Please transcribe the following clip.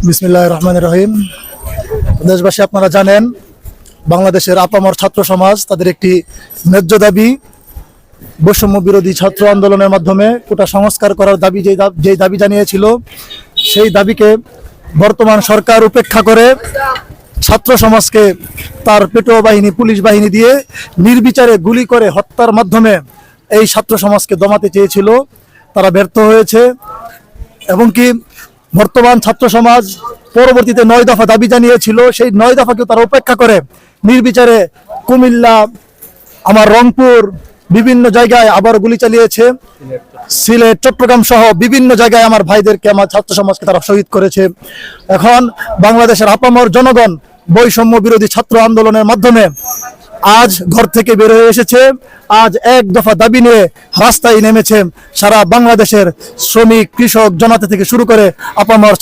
বিসমিল্লাহির রহমানির রহিম। দেশবাসী, আপনারা জানেন বাংলাদেশের আপামর ছাত্র সমাজ তাদের একটি ন্যায্য দাবি বৈষম্য বিরোধী ছাত্র আন্দোলনের মাধ্যমে কোটা সংস্কার করার দাবি যেই দাবি জানিয়েছিল, সেই দাবিকে বর্তমান সরকার উপেক্ষা করে ছাত্র সমাজকে তার পেটোয়া বাহিনী, পুলিশ বাহিনী দিয়ে নির্বিচারে গুলি করে হত্যার মাধ্যমে এই ছাত্র সমাজকে দমাতে চেয়েছিল। তারা ব্যর্থ হয়েছে এবং কি বর্তমান ছাত্র সমাজ পরবর্তীতে 9 দফা দাবি জানিয়েছিল, সেই 9 দফাকেও তারা উপেক্ষা করে নির্বিচারে কুমিল্লা, আমার রংপুর, বিভিন্ন জায়গায় আবার গুলি চালিয়েছে। সিলেট, চট্টগ্রাম সহ বিভিন্ন জায়গায় আমার ভাইদেরকে, আমার ছাত্র সমাজকে তারা শহীদ করেছে। এখন বাংলাদেশের আপামর জনগণ বৈষম্য বিরোধী ছাত্র আন্দোলনের মাধ্যমে আজ ঘর থেকে বের হয়ে এসেছে। আজ 1 দফা দাবি নিয়ে রাস্তায় নেমেছে সারা বাংলাদেশের শ্রমিক, কৃষক, জনতা থেকে শুরু করে আপামর